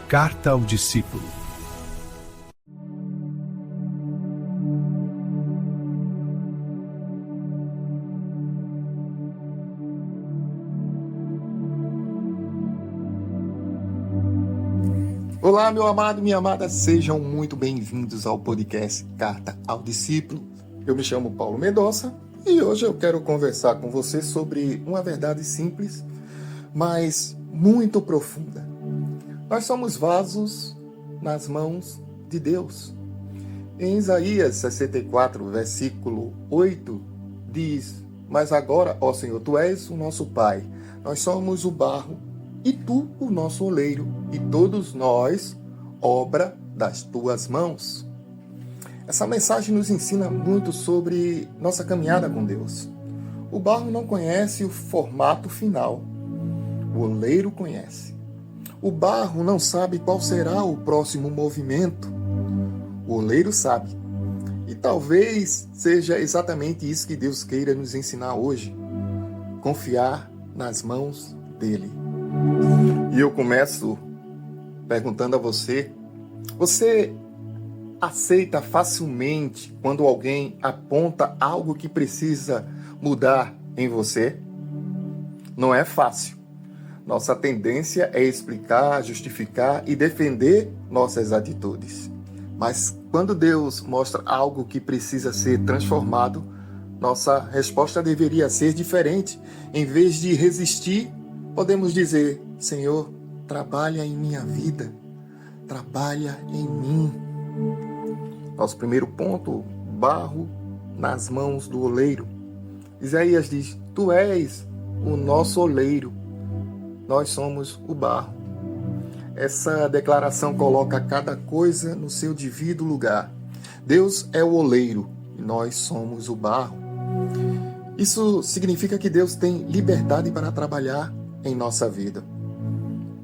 Carta ao Discípulo. Olá, meu amado e minha amada, sejam muito bem-vindos ao podcast Carta ao Discípulo. Eu me chamo Paulo Mendonça e hoje eu quero conversar com você sobre uma verdade simples, mas muito profunda. Nós somos vasos nas mãos de Deus. Em Isaías 64, versículo 8, diz: Mas agora, ó Senhor, Tu és o nosso Pai, nós somos o barro e Tu o nosso oleiro, e todos nós, obra das Tuas mãos. Essa mensagem nos ensina muito sobre nossa caminhada com Deus. O barro não conhece o formato final, o oleiro conhece. O barro não sabe qual será o próximo movimento, o oleiro sabe. E talvez seja exatamente isso que Deus queira nos ensinar hoje: confiar nas mãos dele. E eu começo perguntando a você: você aceita facilmente quando alguém aponta algo que precisa mudar em você? Não é fácil. Nossa tendência é explicar, justificar e defender nossas atitudes. Mas quando Deus mostra algo que precisa ser transformado, nossa resposta deveria ser diferente. Em vez de resistir, podemos dizer: Senhor, trabalha em minha vida, trabalha em mim. Nosso primeiro ponto: barro nas mãos do oleiro. Isaías diz: Tu és o nosso oleiro, nós somos o barro. Essa declaração coloca cada coisa no seu devido lugar. Deus é o oleiro e nós somos o barro. Isso significa que Deus tem liberdade para trabalhar em nossa vida.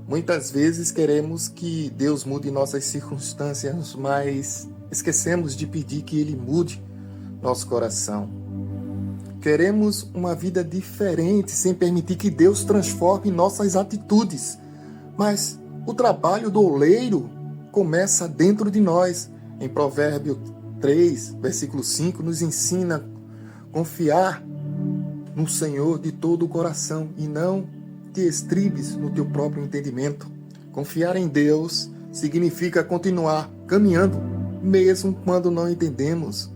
Muitas vezes queremos que Deus mude nossas circunstâncias, mas esquecemos de pedir que Ele mude nosso coração. Queremos uma vida diferente sem permitir que Deus transforme nossas atitudes. Mas o trabalho do oleiro começa dentro de nós. Em Provérbios 3, versículo 5, nos ensina a confiar no Senhor de todo o coração e não te estribes no teu próprio entendimento. Confiar em Deus significa continuar caminhando, mesmo quando não entendemos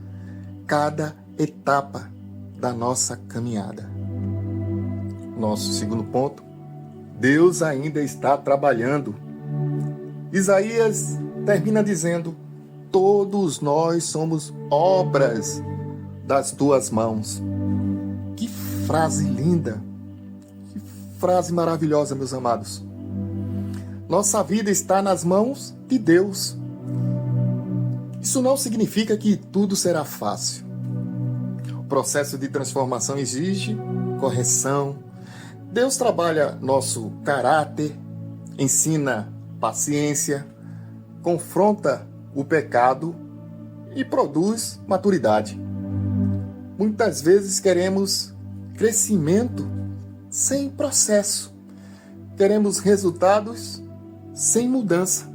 cada etapa da nossa caminhada. Nosso segundo ponto: Deus ainda está trabalhando. Isaías termina dizendo: todos nós somos obras das tuas mãos. Que frase linda! Que frase maravilhosa, meus amados. Nossa vida está nas mãos de Deus. Isso não significa que tudo será fácil. O processo de transformação exige correção. Deus trabalha nosso caráter, ensina paciência, confronta o pecado e produz maturidade. Muitas vezes queremos crescimento sem processo. Queremos resultados sem mudança.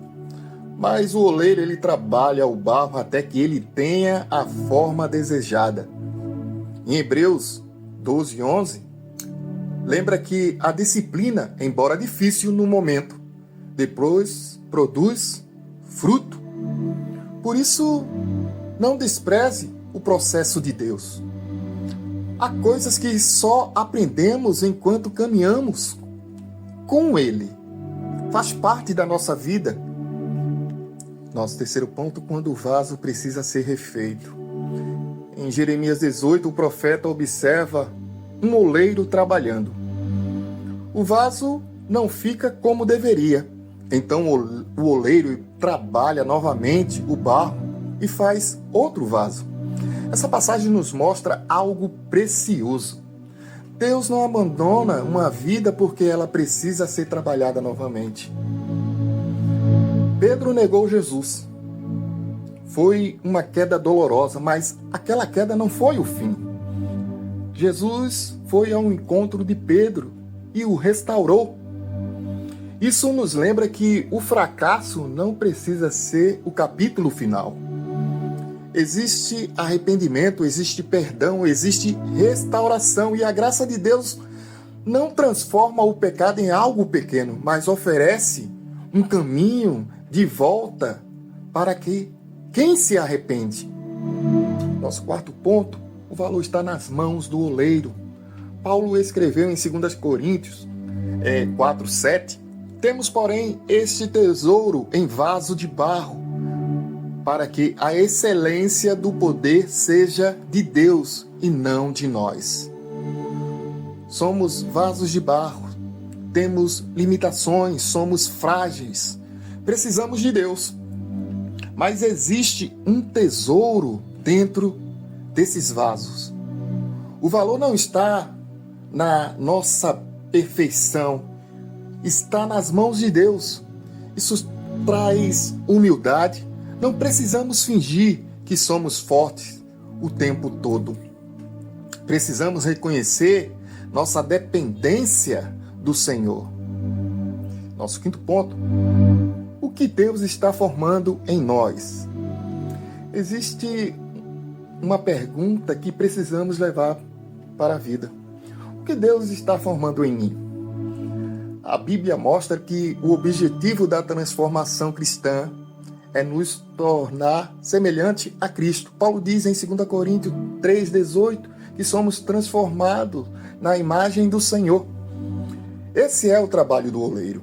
Mas o oleiro, ele trabalha o barro até que ele tenha a forma desejada. Em Hebreus 12, 11, lembra que a disciplina, embora difícil no momento, depois produz fruto. Por isso, não despreze o processo de Deus. Há coisas que só aprendemos enquanto caminhamos com Ele. Faz parte da nossa vida. Nosso terceiro ponto: quando o vaso precisa ser refeito. Em Jeremias 18, o profeta observa um oleiro trabalhando. O vaso não fica como deveria. Então o oleiro trabalha novamente o barro e faz outro vaso. Essa passagem nos mostra algo precioso. Deus não abandona uma vida porque ela precisa ser trabalhada novamente. Pedro negou Jesus. Foi uma queda dolorosa, mas aquela queda não foi o fim. Jesus foi ao encontro de Pedro e o restaurou. Isso nos lembra que o fracasso não precisa ser o capítulo final. Existe arrependimento, existe perdão, existe restauração, e a graça de Deus não transforma o pecado em algo pequeno, mas oferece um caminho de volta para que quem se arrepende. Nosso quarto ponto, o valor está nas mãos do oleiro. Paulo escreveu em 2 Coríntios 4:7, temos, porém, este tesouro em vaso de barro, para que a excelência do poder seja de Deus e não de nós. Somos vasos de barro, temos limitações, somos frágeis, precisamos de Deus. Mas existe um tesouro dentro desses vasos. O valor não está na nossa perfeição, está nas mãos de Deus. Isso traz humildade. Não precisamos fingir que somos fortes o tempo todo. Precisamos reconhecer nossa dependência do Senhor. Nosso quinto ponto, o que Deus está formando em nós? Existe uma pergunta que precisamos levar para a vida. O que Deus está formando em mim? A Bíblia mostra que o objetivo da transformação cristã é nos tornar semelhante a Cristo. Paulo diz em 2 Coríntios 3:18 que somos transformados na imagem do Senhor. Esse é o trabalho do oleiro.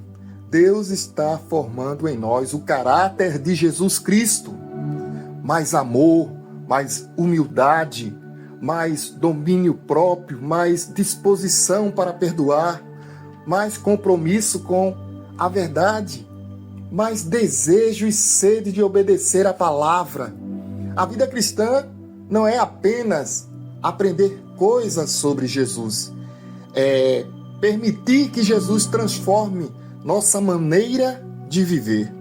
Deus está formando em nós o caráter de Jesus Cristo. Mais amor, mais humildade, mais domínio próprio, mais disposição para perdoar, mais compromisso com a verdade, mais desejo e sede de obedecer a palavra. A vida cristã não é apenas aprender coisas sobre Jesus, é permitir que Jesus transforme nossa maneira de viver.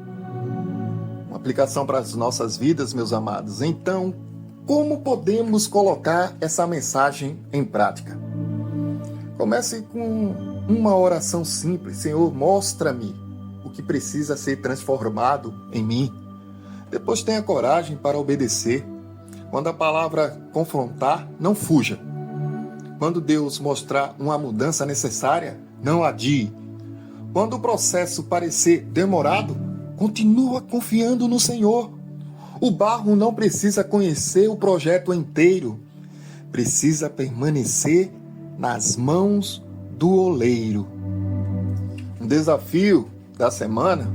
Uma aplicação para as nossas vidas, meus amados. Então, como podemos colocar essa mensagem em prática? Comece com uma oração simples. Senhor, mostra-me o que precisa ser transformado em mim. Depois tenha coragem para obedecer. Quando a palavra confrontar, não fuja. Quando Deus mostrar uma mudança necessária, não adie. Quando o processo parecer demorado, continua confiando no Senhor. O barro não precisa conhecer o projeto inteiro. Precisa permanecer nas mãos do oleiro. Um desafio da semana.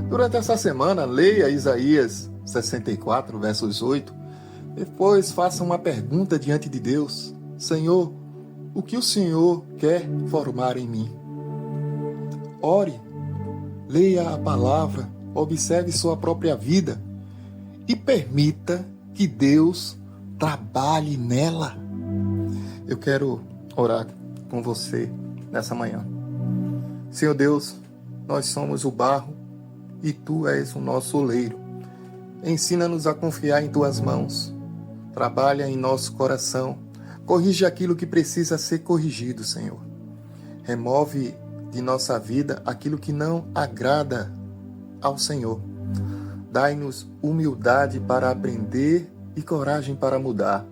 Durante essa semana, leia Isaías 64, versos 8. Depois faça uma pergunta diante de Deus. Senhor, o que o Senhor quer formar em mim? Ore, leia a palavra, observe sua própria vida e permita que Deus trabalhe nela. Eu quero orar com você nessa manhã. Senhor Deus, nós somos o barro e Tu és o nosso oleiro. Ensina-nos a confiar em Tuas mãos. Trabalha em nosso coração. Corrige aquilo que precisa ser corrigido, Senhor. Remove de nossa vida aquilo que não agrada ao Senhor. Dai-nos humildade para aprender e coragem para mudar.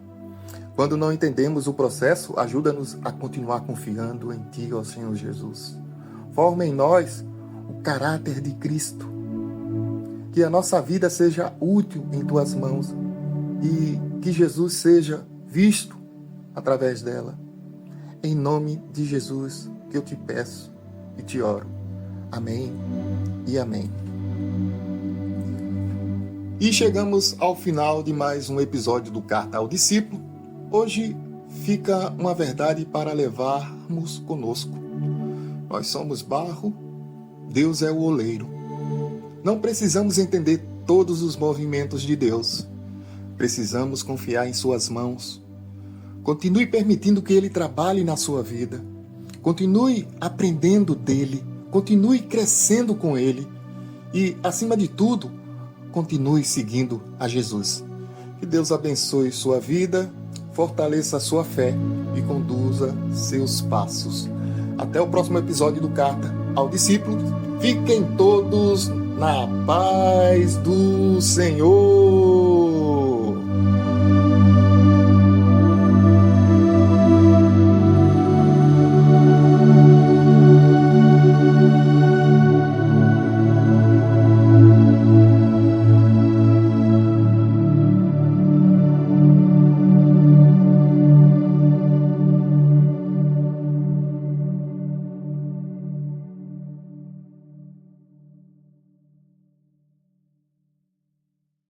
Quando não entendemos o processo, ajuda-nos a continuar confiando em Ti, ó Senhor Jesus. Forma em nós o caráter de Cristo. Que a nossa vida seja útil em Tuas mãos e que Jesus seja visto através dela. Em nome de Jesus que eu te peço e te oro. Amém e amém. E chegamos ao final de mais um episódio do Carta ao Discípulo. Hoje fica uma verdade para levarmos conosco. Nós somos barro, Deus é o oleiro. Não precisamos entender todos os movimentos de Deus. Precisamos confiar em Suas mãos. Continue permitindo que Ele trabalhe na sua vida. Continue aprendendo dEle. Continue crescendo com Ele. E, acima de tudo, continue seguindo a Jesus. Que Deus abençoe sua vida, fortaleça a sua fé e conduza seus passos. Até o próximo episódio do Carta ao discípulo. Fiquem todos na paz do Senhor.